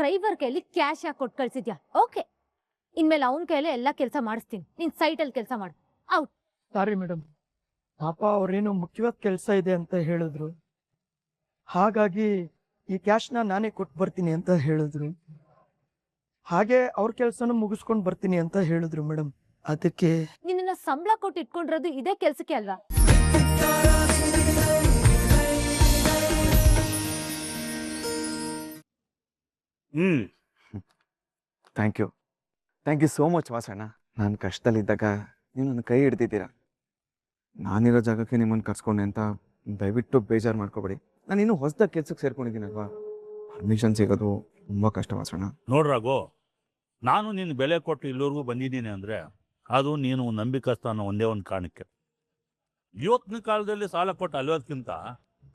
Driver ಕೈಯಲ್ಲಿ cash ಯಾಕೆ ಕೊಟ್ಟು ಕಳ್ಸಿದ್ಯಾ? ಓಕೆ, ಇನ್ಮೇಲೆ ಅವನ ಕೈಯಲ್ಲಿ ಎಲ್ಲ ಕೆಲಸ ಮಾಡಿಸ್ತೀನಿ. ನೀನ್ ಸೈಟಲ್ಲಿ ಕೆಲಸ ಮಾಡು. ಔಟ್. ಸಾರಿ ಮೇಡಮ್, ಪಾಪ ಅವ್ರೇನೋ ಮುಖ್ಯವಾದ ಕೆಲಸ ಇದೆ ಅಂತ ಹೇಳಿದ್ರು, ಹಾಗಾಗಿ ಈ ಕ್ಯಾಶ್ನ ನಾನೇ ಕೊಟ್ಟು ಬರ್ತೀನಿ ಅಂತ ಹೇಳಿದ್ರು. ಹಾಗೆ ಅವ್ರ ಕೆಲಸನ ಮುಗಿಸ್ಕೊಂಡು ಬರ್ತೀನಿ ಅಂತ ಹೇಳಿದ್ರು ಮೇಡಮ್. ಅದಕ್ಕೆ ನಿನ್ನ ಸಂಬಳ ಕೊಟ್ಟು ಇಟ್ಕೊಂಡಿರೋದು ಇದೇ ಕೆಲ್ಸಕ್ಕೆ ಅಲ್ವಾ? ಥ್ಯಾಂಕ್ ಯು ಸೋ ಮಚ್ ವಾಸಣ್ಣ. ನಾನು ಕಷ್ಟದಲ್ಲಿದ್ದಾಗ ನೀವು ನನ್ನ ಕೈ ಹಿಡ್ದಿದ್ದೀರಾ. ನಾನಿರೋ ಜಾಗಕ್ಕೆ ನಿಮ್ಮನ್ನು ಕರ್ಸ್ಕೊಂಡೆ ಅಂತ ದಯವಿಟ್ಟು ಬೇಜಾರು ಮಾಡ್ಕೋಬೇಡಿ. ನಾನು ಇನ್ನೂ ಹೊಸದಾಗಿ ಕೆಲ್ಸಕ್ಕೆ ಸೇರ್ಕೊಂಡಿದ್ದೀನಲ್ವಾ, ಪರ್ಮಿಷನ್ ಸಿಗೋದು ತುಂಬ ಕಷ್ಟ ವಾಸಣ್ಣ. ನೋಡ್ರಾಗೋ, ನಾನು ನಿನ್ನ ಬೆಲೆ ಕೊಟ್ಟು ಇಲ್ಲಿವರೆಗೂ ಬಂದಿದ್ದೀನಿ ಅಂದರೆ ಅದು ನೀನು ನಂಬಿಕಸ್ತ ಅನ್ನೋ ಒಂದೇ ಒಂದು ಕಾರಣಕ್ಕೆ. ಇವತ್ತಿನ ಕಾಲದಲ್ಲಿ ಸಾಲ ಕೊಟ್ಟು ಅಲ್ವದಕ್ಕಿಂತ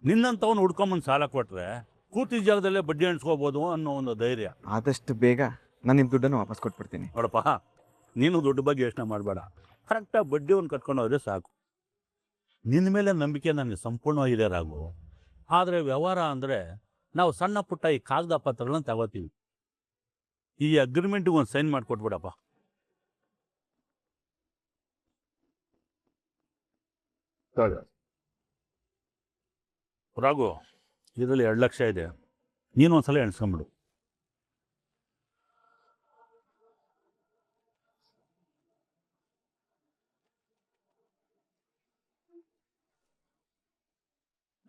ನಿನ್ನಂಥವನ್ನ ಹುಡ್ಕೊಂಬಂದು ಸಾಲ ಕೊಟ್ಟರೆ ಕೂತಿದ್ದ ಜಾಗದಲ್ಲೇ ಬಡ್ಡಿ ಎಣಿಸ್ಕೋಬೋದು ಅನ್ನೋ ಒಂದು ಧೈರ್ಯ. ಆದಷ್ಟು ಬೇಗ ನಾನು ನಿಮ್ಮ ದುಡ್ಡನ್ನು ವಾಪಸ್ ಕೊಟ್ಬಿಡ್ತೀನಿ. ನೋಡಪ್ಪ, ನೀನು ದುಡ್ಡು ಬಗ್ಗೆ ಯೋಚನೆ ಮಾಡಬೇಡ, ಕರೆಕ್ಟಾಗಿ ಬಡ್ಡಿ ಒಂದು ಕಟ್ಕೊಂಡು ಹೋದರೆ ಸಾಕು. ನಿನ್ನ ಮೇಲೆ ನಂಬಿಕೆ ನನಗೆ ಸಂಪೂರ್ಣವಾಗಿದೆ ರಾಗು. ಆದರೆ ವ್ಯವಹಾರ ಅಂದರೆ ನಾವು ಸಣ್ಣ ಪುಟ್ಟ ಈ ಕಾಗದ ಪತ್ರಗಳನ್ನ ತಗೋತೀವಿ. ಈ ಅಗ್ರಿಮೆಂಟಿಗೆ ಒಂದು ಸೈನ್ ಮಾಡಿಕೊಟ್ಬಿಡಪ್ಪ. ರಾಘು, ಇದರಲ್ಲಿ 2 ಲಕ್ಷ ಇದೆ, ನೀನು ಒಂದ್ಸಲ ಎಣಿಸ್ಕೊಂಬಿಡು.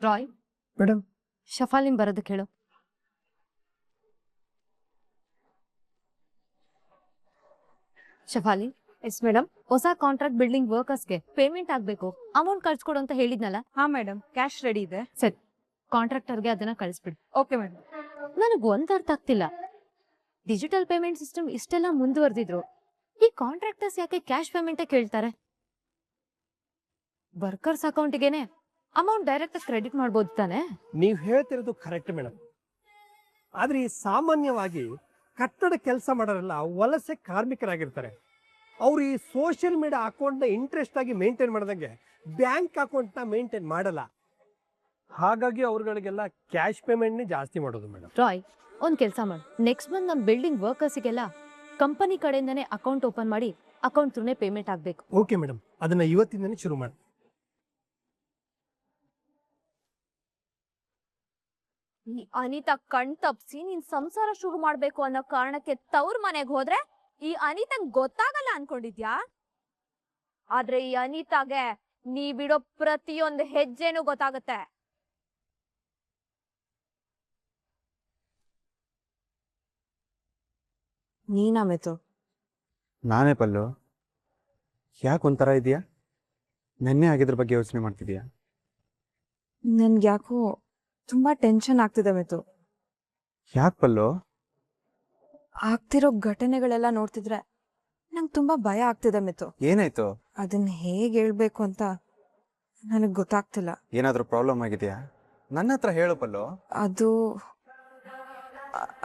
ರಾಯ್ ಮೇಡಮ್, ಶಫಾಲಿನ್ ಬರೋದಕ್ಕೆ ಹೇಳು. ಶಫಾಲಿ. Yes madam. ಹೊಸ ಕಾಂಟ್ರಾಕ್ಟ್ ಬಿಲ್ಡಿಂಗ್ ವರ್ಕರ್ಸ್ಗೆ ಪೇಮೆಂಟ್ ಆಗ್ಬೇಕು, ಅಮೌಂಟ್ ಕಳ್ಸ್ಕೊಡು ಅಂತ ಹೇಳಿದ್ನಲ್ಲ. ಹಾ ಮೇಡಮ್, ಕ್ಯಾಶ್ ರೆಡಿ ಇದೆ. ಸರಿ, ಕಾಂಟ್ರಾಕ್ಟರ್ಗೆ ಅದನ್ನ ಕಳಿಸ್ಬಿಡಿ. Okay madam. ನನಗ್ ಒಂದ್ ಅರ್ಥ ಆಗ್ತಿಲ್ಲ, ಡಿಜಿಟಲ್ ಪೇಮೆಂಟ್ ಸಿಸ್ಟಮ್ ಇಷ್ಟೆಲ್ಲ ಮುಂದುವರೆದಿದ್ರು ಈ ಕಾಂಟ್ರಾಕ್ಟರ್ಸ್ ಯಾಕೆ ಕ್ಯಾಶ್ ಪೇಮೆಂಟ್ ಕೇಳ್ತಾರೆ? ವರ್ಕರ್ಸ್ ಅಕೌಂಟ್ಗೆನೆ ಅಮೌಂಟ್ ಡೈರೆಕ್ಟ್ ಕ್ರೆಡಿಟ್ ಮಾಡ್ಬೋದು ತಾನೆ? ನೀವು ಹೇಳ್ತಿರೋದು ಕರೆಕ್ಟ್ ಮೇಡಮ್. ಆದ್ರೆ ಈ ಸಾಮಾನ್ಯವಾಗಿ ಕಟ್ಟಡ ಕೆಲಸ ಮಾಡೋರೆಲ್ಲ ವಲಸೆ ಕಾರ್ಮಿಕರಾಗಿರ್ತಾರೆ. ಅವ್ರು ಈ ಸೋಷಿಯಲ್ ಮೀಡಿಯಾ ಅಕೌಂಟ್ನ ಇಂಟ್ರೆಸ್ಟ್ ಆಗಿ ಮೇಂಟೈನ್ ಮಾಡ್ದಂಗೆ ಬ್ಯಾಂಕ್ ಅಕೌಂಟ್ನ ಮೇಂಟೈನ್ ಮಾಡಲ್ಲ. ಹಾಗಾಗಿ ಅವ್ರಗಳಿಗೆಲ್ಲ ಕ್ಯಾಶ್ ಪೇಮೆಂಟ್ನೇ ಜಾಸ್ತಿ ಮಾಡೋದು ಮೇಡಮ್. ರಾಯ್, ಒಂದ್ ಕೆಲ್ಸ ಮಾಡಿ, ನೆಕ್ಸ್ಟ್ ಮಂತ್ ನಮ್ ಬಿಲ್ಡಿಂಗ್ ವರ್ಕರ್ಸ್ಗೆಲ್ಲ ಕಂಪನಿ ಕಡೆಯಿಂದಾನೇ ಅಕೌಂಟ್ ಓಪನ್ ಮಾಡಿ ಅಕೌಂಟ್ ಥ್ರೂನೇ ಪೇಮೆಂಟ್ ಆಗ್ಬೇಕು. ಓಕೆ ಮೇಡಮ್, ಅದನ್ನ ಇವತ್ತಿಂದನೇ ಶುರು ಮಾಡಿ. ಈ ಅನಿತಾ ಕಣ್ ತಪ್ಸಿ ನೀನ್ ಸಂಸಾರ ಶುರು ಮಾಡ್ಬೇಕು ಅನ್ನೋ ಕಾರಣಕ್ಕೆ ತವ್ರ ಮನೆಗೆ ಹೋದ್ರೆ ಈ ಅನಿತಾಗ್ ಗೊತ್ತಾಗಲ್ಲ ಅನ್ಕೊಂಡಿದ್ಯಾ? ಆದ್ರೆ ಈ ಅನಿತಾಗೆ ನೀ ಬಿಡೋ ಪ್ರತಿಯೊಂದು ಹೆಜ್ಜೆನೂ ಗೊತ್ತಾಗತ್ತೆ. ನೀನಾ ಮಿತು? ನಾನೇ ಪಲ್ಲು. ಯಾಕೆ ಒಂಥರ ಇದೆಯಾ? ನೆನ್ನೆ ಆಗಿದ್ರ ಬಗ್ಗೆ ಯೋಚನೆ ಮಾಡ್ತಿದ್ಯಾ? ನನ್ಗೆ ಯಾಕೋ ತುಂಬಾ ಟೆನ್ಷನ್ ಆಗ್ತಿದೆ ಮಿತು. ಯಾಕೆ ಪಲ್ಲು? ಆಗ್ತಿರೋ ಘಟನೆಗಳೆಲ್ಲ ನೋಡ್ತಿದ್ರೆ ನಂಗೆ ತುಂಬಾ ಭಯ ಆಗ್ತಿದೆ ಮಿತು. ಏನಾಯ್ತು? ಅದನ್ನ ಹೇಗ್ ಹೇಳ್ಬೇಕು ಅಂತ ನನಗ್ ಗೊತ್ತಾಗ್ತಿಲ್ಲ. ಏನಾದ್ರೂ ಪ್ರಾಬ್ಲಮ್ ಆಗಿದೆಯಾ? ನನ್ನ ಹತ್ರ ಹೇಳು ಪಲ್ಲು.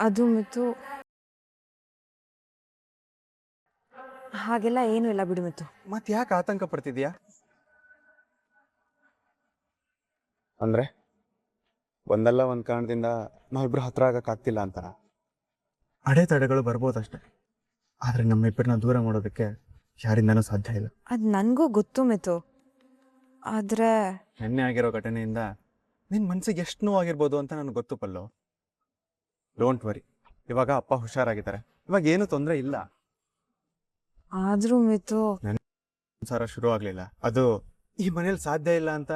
ಅದು ಮಿತು, ಹಾಗೆಲ್ಲ ಏನು ಇಲ್ಲ ಬಿಡು ಮಿತು. ಮತ್ತೆ ಯಾಕೆ ಆತಂಕ ಪಡ್ತಿದ್ಯಾ? ಅಂದ್ರೆ ಒಂದಲ್ಲ ಒಂದ್ ಕಾರಣದಿಂದ ನಾವಿಬ್ರು ಹತ್ರ ಆಗಕ್ಕಾಗ್ತಿಲ್ಲ ಅಂತಾರ. ಅಡೆತಡೆಗಳು ಬರ್ಬೋದಷ್ಟೆ, ಆದ್ರೆ ನಮ್ಮಿಬ್ಬರನ್ನ ದೂರ ಮಾಡೋದಕ್ಕೆ ಯಾರಿಂದನೂ ಸಾಧ್ಯ ಇಲ್ಲ. ಅದ್ ನನ್ಗೂ ಗೊತ್ತು ಮಿತು, ಆದ್ರೆ ನೆನ್ನೆ ಆಗಿರೋ ಘಟನೆಯಿಂದ ನಿನ್ ಮನ್ಸಿಗೆ ಎಷ್ಟು ನೋವಾಗಿರ್ಬೋದು ಅಂತ ನನಗೆ ಗೊತ್ತು ಪಲ್ಲು. ಡೋಂಟ್ ವರಿ, ಇವಾಗ ಅಪ್ಪ ಹುಷಾರಾಗಿದ್ದಾರೆ, ಇವಾಗ ಏನು ತೊಂದರೆ ಇಲ್ಲ. ಆದ್ರೂ ಮಿತು, ಸಂಸಾರ ಶುರು ಆಗ್ಲಿಲ್ಲ, ಅದು ಈ ಮನೇಲಿ ಸಾಧ್ಯ ಇಲ್ಲ ಅಂತ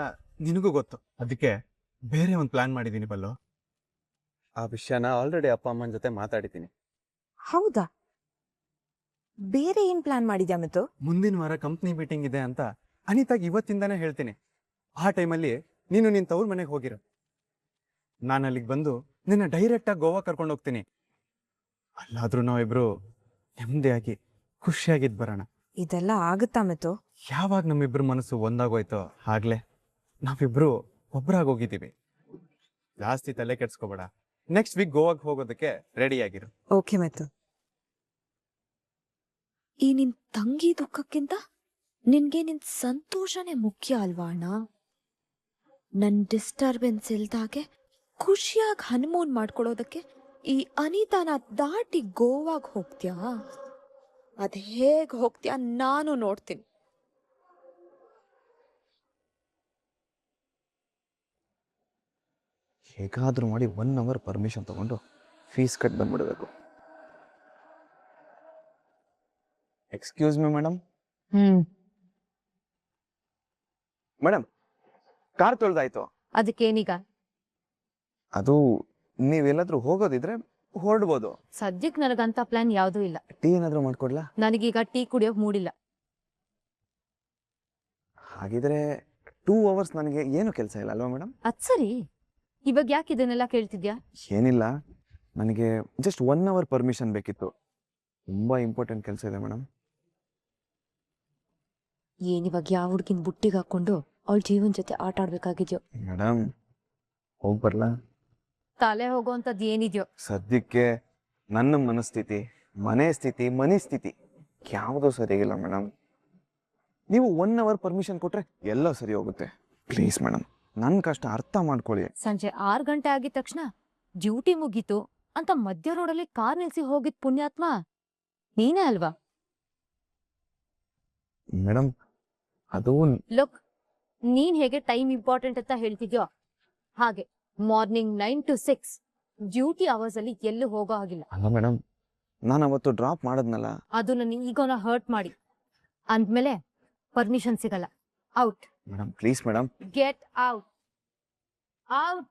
ನಿನಗೂ ಗೊತ್ತು. ಅದಕ್ಕೆ ಬೇರೆ ಒಂದು ಪ್ಲಾನ್ ಮಾಡಿದ್ದೀನಿ ಪಲ್ಲು. ಆ ವಿಷಯನ ಆಲ್ರೆಡಿ ಅಪ್ಪ ಅಮ್ಮನ ಜೊತೆ ಮಾತಾಡಿದ್ದೀನಿ. ಹೌದಾ? ಬೇರೆ ಏನ್ ಪ್ಲಾನ್ ಮಾಡಿದ್ಯಾ ಮಿತು? ಮುಂದಿನ ವಾರ ಕಂಪ್ನಿ ಮೀಟಿಂಗ್ ಇದೆ ಅಂತ ಅನಿತಾಗಿ ಇವತ್ತಿಂದಾನೇ ಹೇಳ್ತೀನಿ. ಆ ಟೈಮಲ್ಲಿ ನೀನು ನಿನ್ನ ತವ್ರ ಮನೆಗೆ ಹೋಗಿರು. ನಾನು ಅಲ್ಲಿಗೆ ಬಂದು ನಿನ್ನ ಡೈರೆಕ್ಟಾಗಿ ಗೋವಾ ಕರ್ಕೊಂಡು ಹೋಗ್ತೀನಿ. ಅಲ್ಲಾದ್ರೂ ನಾವಿಬ್ರು ನೆಮ್ಮದಿಯಾಗಿ ಖುಷಿಯಾಗಿದ್ದು ಬರೋಣ. ಇದೆಲ್ಲ ಆಗುತ್ತಾ ಮಿತು? ಯಾವಾಗ ನಮ್ಮಿಬ್ರು ಮನಸ್ಸು ಒಂದಾಗೋಯ್ತೋ ಆಗ್ಲೇ ನಾವಿಬ್ರು ಒಬ್ರಾಗೋಗಿದ್ದೀವಿ. ಜಾಸ್ತಿ ತಲೆ ಕೆಡ್ಸ್ಕೋಬೇಡ. ನೆಕ್ಸ್ಟ್ ವೀಕ್ ಗೋವಾಗೆ ಹೋಗೋದಕ್ಕೆ ರೆಡಿ ಆಗಿರು. ಓಕೆ ಮಿತು. ಈ ನಿನ್ ತಂಗಿ ದುಃಖಕ್ಕಿಂತ ನಿನ್ಗೆ ನಿನ್ ಸಂತೋಷನೇ ಮುಖ್ಯ ಅಲ್ವಾ ಅಣ್ಣ? ನನ್ ಡಿಸ್ಟರ್ಬೆನ್ಸ್ ಇಲ್ದಾಗೆ ಖುಷಿಯಾಗಿ ಹನಿಮೂನ್ ಮಾಡ್ಕೊಳ್ಳೋದಕ್ಕೆ ಈ ಅನಿತಾನ ದಾಟಿ ಗೋವಾಗ್ ಹೋಗ್ತ್ಯಾ? ಅದ್ ಹೇಗ್ ಹೋಗ್ತ್ಯಾ ನಾನು ನೋಡ್ತೀನಿ. ಹೇಗಾದರೂ ಮಾಡಿ 1 ಅವರ್ ಪರ್ಮಿಷನ್ ತಗೊಂಡು ಫೀಸ್ ಕಟ್ ಬಂದ್ಬಿಡಬೇಕು. Excuse me madam. Madam, car ತೊಳ್ದಾಯ್ತು. ಅದಕ್ಕೇನೀಗ? ಅದು ನೀವೆಲ್ಲಾದ್ರೂ ಹೋಗೋದಿದ್ರೆ ಹೊರಡ್ಬೋದು. ಸದ್ಯಕ್ಕೆ ನನಗಂತ ಪ್ಲಾನ್ ಯಾವ್ದೂ ಇಲ್ಲ. ಟೀ ಏನಾದರೂ ಮಾಡ್ಕೊಡ್ಲಾ? ನನಗೀಗ ಟೀ ಕುಡಿಯೋಕ್ ಮೂಡಿಲ್ಲ. ಹಾಗಿದ್ರೆ 2 ಅವರ್ಸ್ ನನಗೆ ಏನು ಕೆಲಸ ಇಲ್ಲ ಅಲ್ವಾ ಮೇಡಮ್? ಅದ್ ಸರಿ, ಇವಾಗ ಯಾಕೆ ಇದನ್ನೆಲ್ಲ ಕೇಳ್ತಿದ್ಯಾ? ಏನಿಲ್ಲ, ನನಗೆ ಜಸ್ಟ್ 1 ಅವರ್ ಪರ್ಮಿಷನ್ ಬೇಕಿತ್ತು. ತುಂಬ ಇಂಪಾರ್ಟೆಂಟ್ ಕೆಲಸ ಇದೆ ಮೇಡಮ್. ಏನಿವಾಗ ಯಾವ ಹುಡ್ಗಿನ್ ಬುಟ್ಟಿಗೆ ಹಾಕೊಂಡು ಅವಳ ಜೀವನ್ ಜೊತೆ ಆಟ ಆಡ್ಬೇಕಾಗಿದ್ಯೋ? ಮೇಡಮ್, ಹೋಗಿ ಬರ್ಲಾ? ತಲೆ ಹೋಗೋಂಥದ್ದು ಏನಿದ್ಯೋ? ಸದ್ಯಕ್ಕೆ ನನ್ನ ಮನಸ್ಥಿತಿ, ಮನೆ ಸ್ಥಿತಿ, ಮನೆ ಸ್ಥಿತಿ ಯಾವುದೂ ಸರಿಯಾಗಿಲ್ಲ ಮೇಡಮ್. ನೀವು 1 ಅವರ್ ಪರ್ಮಿಷನ್ ಕೊಟ್ರೆ ಎಲ್ಲ ಸರಿ ಹೋಗುತ್ತೆ. ಪ್ಲೀಸ್ ಮೇಡಮ್, ನನ್ನ ಕಷ್ಟ ಅರ್ಥ ಮಾಡ್ಕೊಳ್ಳಿ. ಸಂಜೆ 6 ಗಂಟೆ ಆಗಿದ ತಕ್ಷಣ ಡ್ಯೂಟಿ ಮುಗೀತು ಅಂತ ಮಧ್ಯ ರೋಡಲ್ಲಿ ಕಾರ್ ನಿಲ್ಸಿ ಹೋಗಿದ್ ಪುಣ್ಯಾತ್ಮ ನೀನೇ ಅಲ್ವಾ? ಮೇಡಮ್, ಅದು ಲುಕ್, ನೀನ್ ಹೇಗೆ ಟೈಮ್ ಇಂಪಾರ್ಟೆಂಟ್ ಅಂತ ಹೇಳ್ತಿದ್ಯೋ ಹಾಗೆ ಮಾರ್ನಿಂಗ್ 9 to 6 ಡ್ಯೂಟಿ ಅವರ್ಸ್ ಅಲ್ಲಿ ಎಲ್ಲೂ ಹೋಗೋ ಹಾಗಿಲ್ಲ. ಅಲ್ಲ ಮೇಡಮ್, ನಾನು ಅವತ್ತು ಡ್ರಾಪ್ ಮಾಡದ್ನಲ್ಲ. ಅದು ನನ್ನ ಈಗೋನ ಹರ್ಟ್ ಮಾಡಿ ಅಂದ್ಮೇಲೆ ಪರ್ಮಿಷನ್ ಸಿಗಲ್ಲ. Out. Madam please madam. Get out. Out.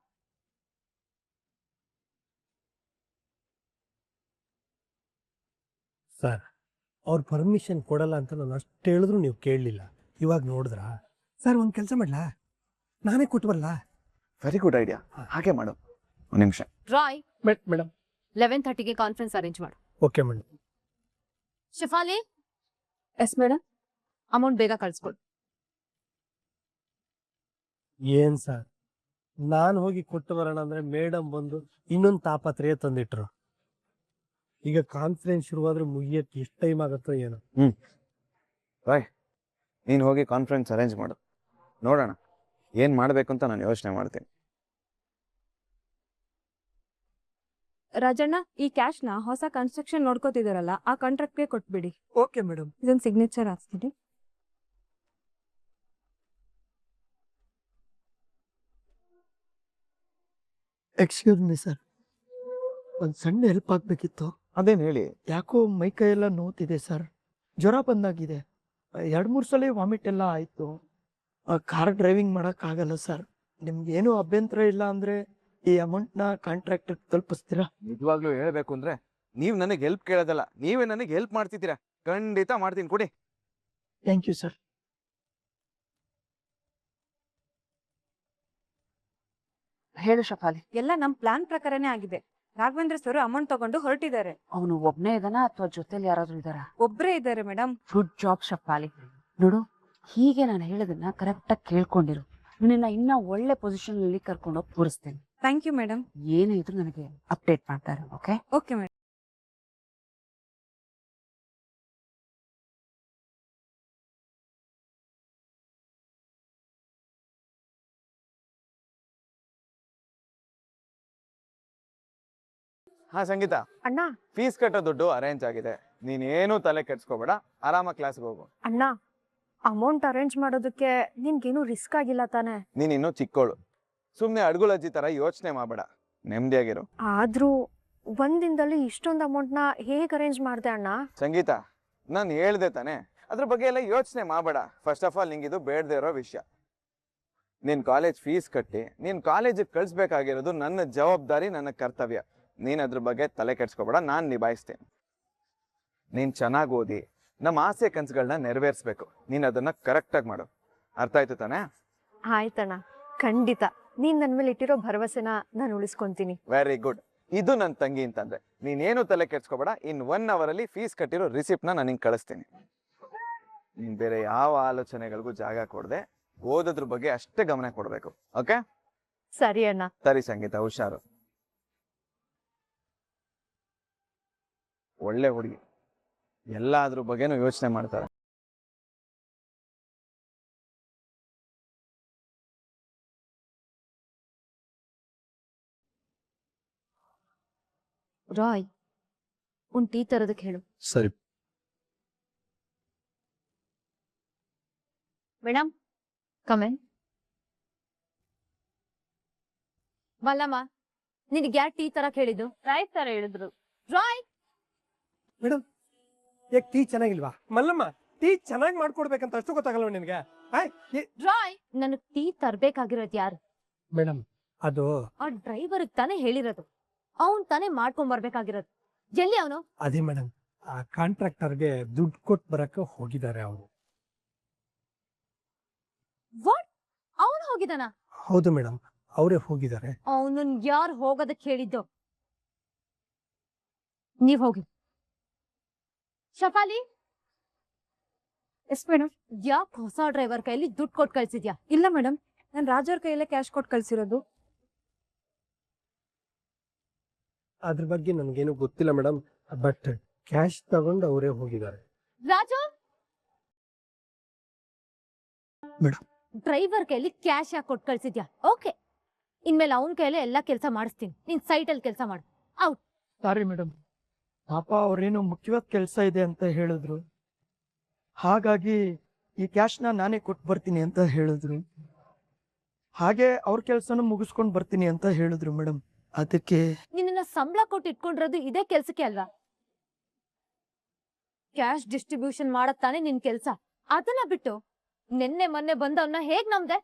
Sir, ಅವ್ರು ಪರ್ಮಿಷನ್ ಕೊಡಲ್ಲ ಅಂತ ನಾನು ಅಷ್ಟು ಹೇಳಿದ್ರು ನೀವು ಕೇಳಲಿಲ್ಲ. ಇವಾಗ ನೋಡಿದ್ರಾ? ಸರ್, ಒಂದು ಕೆಲಸ ಮಾಡಲಾ? ನಾನೇ ಕೊಟ್ಟು ಬರಲ್ಲ? ವೆರಿ ಗುಡ್ ಐಡಿಯಾ, ಹಾಗೆ ಮಾಡು. ಒಂದು ನಿಮಿಷ. ರಾಯ್, ಮೇಡಮ್ 11:30ಗೆ ಕಾನ್ಫರೆನ್ಸ್ ಅರೇಂಜ್ ಮಾಡು. Okay madam. Shifali. Yes madam. Amount ಬೇಗ ಕಳ್ಸ್ಕೊಡು. ಏನ್ ಸರ್, ನಾನು ಹೋಗಿ ಕೊಟ್ಟು ಬರೋಣ ಅಂದ್ರೆ ಮೇಡಮ್ ಬಂದು ಇನ್ನೊಂದು ತಾಪತ್ರೆಯ ತಂದಿಟ್ರು. ಈಗ ಕಾನ್ಫರೆನ್ಸ್ ಶುರುವಾದ್ರೆ ಮುಗಿಯಕ್ಕೆ ಎಷ್ಟು ಟೈಮ್ ಆಗುತ್ತೋ ಏನೋ. ಬಾಯ್, ನೀನು ಹೋಗಿ ಕಾನ್ಫರೆನ್ಸ್ ಅರೇಂಜ್ ಮಾಡು. ನೋಡೋಣ ಏನು ಮಾಡಬೇಕು ಅಂತ ನಾನು ಯೋಚನೆ ಮಾಡ್ತೀನಿ. ರಾಜಣ್ಣ, ಈ ಕ್ಯಾಶ್ನ ಹೊಸ ಕನ್ಸ್ಟ್ರಕ್ಷನ್ ನೋಡ್ಕೋತಿದಾರಲ್ಲ ಆ ಕಾಂಟ್ರಾಕ್ಟ್ಗೆ ಕೊಟ್ಬಿಡಿ. Okay madam. ಇದೊಂದು ಸಿಗ್ನೇಚರ್ ಹಾಕ್ತೀನಿ. ಎಕ್ಸ್ಕ್ಯೂಸ್ ಮಿ ಸರ್, ಒಂದು ಸಣ್ಣ ಹೆಲ್ಪ್ ಆಗಬೇಕಿತ್ತು. ಅದೇನು ಹೇಳಿ. ಯಾಕೋ ಮೈ ಕೈಯೆಲ್ಲ ನೋವ್ತಿದೆ ಸರ್, ಜ್ವರ ಬಂದಾಗಿದೆ. 2-3 ಸಲ ವಾಮಿಟ್ ಎಲ್ಲ ಆಯಿತು. ಕಾರ್ ಡ್ರೈವಿಂಗ್ ಮಾಡೋಕ್ಕಾಗಲ್ಲ ಸರ್. ನಿಮ್ಗೇನು ಅಭ್ಯಂತರ ಇಲ್ಲ ಅಂದರೆ ಈ ಅಮೌಂಟ್ನ ಕಾಂಟ್ರಾಕ್ಟರ್ ತಲುಪಿಸ್ತೀರಾ? ನಿಜವಾಗ್ಲೂ ಹೇಳಬೇಕು ಅಂದ್ರೆ ನೀವು ನನಗೆ ಹೆಲ್ಪ್ ಕೇಳೋದಲ್ಲ, ನೀವೇ ನನಗೆ ಹೆಲ್ಪ್ ಮಾಡ್ತಿದ್ದೀರಾ. ಖಂಡಿತ ಮಾಡ್ತೀನಿ, ಕೊಡಿ. Thank you sir. ಹೇಳು ಶಫಾಲಿ. ಎಲ್ಲ ನಮ್ ಪ್ಲಾನ್ ಪ್ರಕಾರನೇ ಆಗಿದೆ. ರಾಘವೇಂದ್ರ ಸರ್ ಅಮೌಂಟ್ ತಗೊಂಡು ಹೊರಟಿದ್ದಾರೆ. ಅವನು ಒಬ್ನೇ ಇದಾನ ಅಥವಾ ಜೊತೆಲಿ ಯಾರಾದ್ರೂ ಇದಾರ? ಒಬ್ರೇ ಇದ್ದಾರೆ ಮೇಡಮ್. Good job Shafali. ನೋಡು, ಹೀಗೆ ನಾನು ಹೇಳೋದನ್ನ ಕರೆಕ್ಟಾಗಿ ಕೇಳ್ಕೊಂಡಿರು. ನಿನ್ನ ಇನ್ನ ಒಳ್ಳೆ ಪೊಸಿಷನ್ ಅಲ್ಲಿ ಕರ್ಕೊಂಡೋಗಿ ಕೂರಿಸ್ತೇನೆ. Thank you madam. ಏನೇ ಇದ್ರು ನನಗೆ ಅಪ್ಡೇಟ್ ಮಾಡ್ತಾರೆ. ಓಕೆ? Okay madam. ಹಾ ಸಂಗೀತ, ಅಣ್ಣ ಫೀಸ್ ಕಟ್ಟೋ ದುಡ್ಡು ಅರೇಂಜ್ ಆಗಿದೆ. ನೀನೇನು ತಲೆ ಕೆಡ್ಸ್ಕೋಬೇಡ, ಆರಾಮಾಗಿ ಕ್ಲಾಸ್ಗೆ ಹೋಗು. ಅಣ್ಣ, ಅಮೌಂಟ್ ಅರೇಂಜ್ ಮಾಡೋದಕ್ಕೆ ನಿನ್ಗೇನು ರಿಸ್ಕ್ ಆಗಿಲ್ಲ ತಾನೆ? ನೀನ್ ಇನ್ನೂ ಚಿಕ್ಕೋಳು, ಸುಮ್ನೆ ಅಡ್ಗುಳಜ್ಜಿ ತರ ಯೋಚನೆ ಮಾಡಬೇಡ, ನೆಮ್ಮದಿಯಾಗಿರು. ಆದ್ರೂ ಒಂದಿನದಲ್ಲಿ ಇಷ್ಟೊಂದು ಅಮೌಂಟ್ನ ಹೇಗೆ ಅರೇಂಜ್ ಮಾಡ್ದೆ ಅಣ್ಣ? ಸಂಗೀತ, ನಾನು ಹೇಳ್ದೆ ತಾನೆ, ಅದ್ರ ಬಗ್ಗೆ ಎಲ್ಲ ಯೋಚನೆ ಮಾಡಬೇಡ. ಫಸ್ಟ್ ಆಫ್ ಆಲ್ ನಿಂಗಿದು ಬೇಡದೇ ಇರೋ ವಿಷಯ. ನೀನ್ ಕಾಲೇಜ್ ಫೀಸ್ ಕಟ್ಟಿ ನೀನ್ ಕಾಲೇಜಿಗೆ ಕಳಿಸ್ಬೇಕಾಗಿರೋದು ನನ್ನ ಜವಾಬ್ದಾರಿ, ನನ್ನ ಕರ್ತವ್ಯ. ನೀನ್ ಅದ್ರ ಬಗ್ಗೆ ತಲೆ ಕೆಡ್ಸ್ಕೋಬೇಡ, ನಾನು ನಿಭಾಯಿಸ್ತೇನೆ. ನೀನ್ ಚೆನ್ನಾಗಿ ಓದಿ ನಮ್ಮ ಆಸೆ ಕನ್ಸುಗಳನ್ನ ನೆರವೇರಿಸ್ಬೇಕು. ನೀನ್ ಅದನ್ನ ಕರೆಕ್ಟಾಗಿ ಮಾಡು. ಅರ್ಥ ಆಯ್ತು ತಾನೆ? ಆಯ್ತಣ್ಣ, ಖಂಡಿತ. ನೀನ್ ನನ್ ಮೇಲೆ ಇಟ್ಟಿರೋ ಭರವಸೆನ ನಾನು ಉಳಿಸ್ಕೊಂತೀನಿ. Very good. ಇದು ನನ್ನ ತಂಗಿ ಅಂತಂದ್ರೆ ನೀನೇನು ತಲೆ ಕೆಡ್ಸ್ಕೋಬೇಡ. ಇನ್ 1 ಅವರಲ್ಲಿ ಫೀಸ್ ಕಟ್ಟಿರೋ ರಿಸಿಪ್ಟ್ನ ನಾನು ನಿಂಗೆ ಕಳಿಸ್ತೀನಿ. ನೀನ್ ಬೇರೆ ಯಾವ ಆಲೋಚನೆಗಳಿಗೂ ಜಾಗ ಕೊಡದೆ ಓದೋದ್ರ ಬಗ್ಗೆ ಅಷ್ಟೇ ಗಮನ ಕೊಡ್ಬೇಕು. ಓಕೆ? ಸರಿ ಅಣ್ಣ. ಸರಿ ಸಂಗೀತ, ಹುಷಾರು. ಒಳ್ಳೆ ಹುಡುಗಿ, ಎಲ್ಲಾದ್ರ ಬಗ್ಗೆನೂ ಯೋಚನೆ ಮಾಡ್ತಾರೆ. ರಾಯ್ ಒಂದ್ ಟೀ ತರೋದಕ್ಕೆ ಹೇಳು. ಸರಿ. Madam common. ಮಲ್ಲಮ್ಮ ನಿನಗೆ ಯಾರು ಟೀ ತರಕ್ ಹೇಳಿದ್ದು? ರಾಯ್ ತರ ಹೇಳಿದ್ರು. ರಾಯ್ ಮೇಡಮ್ ಯಾಕೆ ಟೀ ಚೆನ್ನಾಗಿಲ್ವಾ? ಮಲ್ಲಮ್ಮ ಟೀ ಚೆನ್ನಾಗಿ ಮಾಡ್ಕೊಡ್ಬೇಕಂತ ಅಷ್ಟು ಗೊತ್ತಾಗಲ್ವ ನಿನಗೆ? ರಾಯ್ ನನಗ್ ಟೀ ತರ್ಬೇಕಾಗಿರೋದು ಯಾರು? ಮೇಡಮ್ ಅದು ಆ ಡ್ರೈವರ್ಗ್ ತಾನೇ ಹೇಳಿರೋದು, ಅವನ್ ತಾನೇ ಮಾಡ್ಕೊಂಡ್ ಬರ್ಬೇಕಾಗಿರೋದು. ಎಲ್ಲಿ ಅವನು? ಅದೇ ಮೇಡಮ್, ಆ ಕಾಂಟ್ರಾಕ್ಟರ್ಗೆ ದುಡ್ಡು ಕೊಟ್ಟು ಬರಕ್ಕೆ ಹೋಗಿದ್ದಾರೆ ಅವರು. ವಾಟ್? ಅವನು ಹೋಗಿದಾನ? ಹೌದು ಮೇಡಮ್, ಅವರೇ ಹೋಗಿದ್ದಾರೆ. ಅವನನ್ ಯಾರು ಹೋಗೋದಕ್ಕೆ ಹೇಳಿದ್ದು? ನೀವ್ ಹೋಗಿ. Shafali, yes madam. ಯಾಕೆ ಹೊಸ ಡ್ರೈವರ್ ಕೈಲಿ ದುಡ್ಡು ಕೊಟ್ಟು ಕಳ್ಸಿದ್ಯಾ? ಇಲ್ಲ ಮೇಡಮ್, ನಾನು ರಾಜವ್ರ ಕೈಯಲ್ಲೇ ಕ್ಯಾಶ್ ಕೊಟ್ಟು ಕಳ್ಸಿರೋದು. ಅದ್ರ ಬಗ್ಗೆ ನನಗೇನು ಗೊತ್ತಿಲ್ಲ ಮೇಡಮ್, ಬಟ್ ಕ್ಯಾಶ್ ತಗೊಂಡು ಅವರೇ ಹೋಗಿದ್ದಾರೆ. ರಾಜು, ಮೇಡಮ್ ಡ್ರೈವರ್ ಕೈಲಿ ಕ್ಯಾಶ್ ಯಾಕೆ ಕೊಟ್ಟು ಕಳ್ಸಿದ್ಯಾ? ಓಕೆ, ಇನ್ಮೇಲೆ ಅವನ ಕೈಲೇ ಎಲ್ಲಾ ಕೆಲಸ ಮಾಡಿಸ್ತೀನಿ. ನೀನ್ ಸೈಟ್ ಅಲ್ಲಿ ಕೆಲಸ ಮಾಡು. ಔಟ್. ಸಾರಿ ಮೇಡಮ್, ಪಾಪ ಅವ್ರೇನೋ ಮುಖ್ಯವಾದ ಕೆಲಸ ಇದೆ ಅಂತ ಹೇಳಿದ್ರು, ಹಾಗಾಗಿ ಈ ಕ್ಯಾಶ್ನ ನಾನೇ ಕೊಟ್ಟು ಬರ್ತೀನಿ ಅಂತ ಹೇಳಿದ್ರು. ಹಾಗೆ ಅವ್ರ ಕೆಲಸನೂ ಮುಗಿಸ್ಕೊಂಡು ಬರ್ತೀನಿ ಅಂತ ಹೇಳಿದ್ರು ಮೇಡಮ್. ಅದಕ್ಕೆ ನಿನ್ನ ಸಂಬಳ ಕೊಟ್ಟು ಇಟ್ಕೊಂಡಿರೋದು ಇದೇ ಕೆಲ್ಸಕ್ಕೆ ಅಲ್ವಾ? ಕ್ಯಾಶ್ ಡಿಸ್ಟ್ರಿಬ್ಯೂಷನ್ ಮಾಡತ್ ತಾನೇ ನಿನ್ ಕೆಲ್ಸ. ಅದನ್ನ ಬಿಟ್ಟು ನಿನ್ನೆ ಮೊನ್ನೆ ಬಂದವನ್ನ ಹೇಗ್ ನಮ್ದೆ?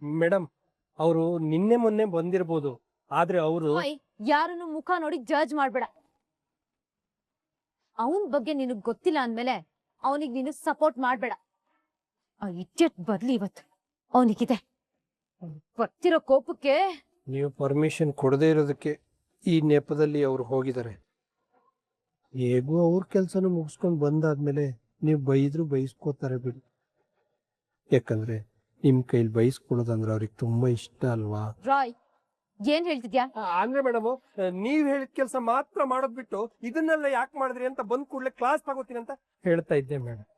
ಮೇಡಮ್ ಅವರು ನಿನ್ನೆ ಮೊನ್ನೆ ಬಂದಿರ್ಬೋದು, ಆದ್ರೆ ಅವರು ಯಾರನ್ನು ಮುಖ ನೋಡಿ ಜಡ್ಜ್ ಮಾಡ್ಬೇಡ. ಅವನ್ ಬಗ್ಗೆ ನಿನಗ್ ಗೊತ್ತಿಲ್ಲ ಅಂದ್ಮೇಲೆ ಅವನಿಗೆ ನೀನು ಸಪೋರ್ಟ್ ಮಾಡ್ಬೇಡ. ಆ ಇಡಿಯಟ್ ಬರ್ಲಿ ಇವತ್ತು, ಅವನಿಗಿದೆ ಬರ್ತಿರೋ ಕೋಪಕ್ಕೆ. ನೀವು ಪರ್ಮಿಷನ್ ಕೊಡದೇ ಇರೋದಕ್ಕೆ ಈ ನೆಪದಲ್ಲಿ ಅವ್ರು ಹೋಗಿದ್ದಾರೆ. ಹೇಗೂ ಅವ್ರ ಕೆಲಸನೂ ಮುಗಿಸ್ಕೊಂಡು ಬಂದಾದ್ಮೇಲೆ ನೀವು ಬೈದ್ರು ಬೈಸ್ಕೋತಾರೆ ಬಿಡಿ. ಯಾಕಂದ್ರೆ ನಿಮ್ ಕೈಲಿ ಬೈಸ್ಕೊಳ್ಳೋದಂದ್ರೆ ಅವ್ರಿಗೆ ತುಂಬಾ ಇಷ್ಟ ಅಲ್ವಾ? ರಾಯ್, ಏನ್ ಹೇಳ್ತಿದ್ಯಾ? ಅಂದ್ರೆ ಮೇಡಮ್, ನೀವ್ ಹೇಳಿದ ಕೆಲಸ ಮಾತ್ರ ಮಾಡೋದ್ ಬಿಟ್ಟು ಇದನ್ನೆಲ್ಲ ಯಾಕೆ ಮಾಡಿದ್ರಿ ಅಂತ ಬಂದ್ ಕೂಡಲೇ ಕ್ಲಾಸ್ ತಗೋತೀನಿ ಅಂತ ಹೇಳ್ತಾ ಇದ್ದೆ ಮೇಡಮ್.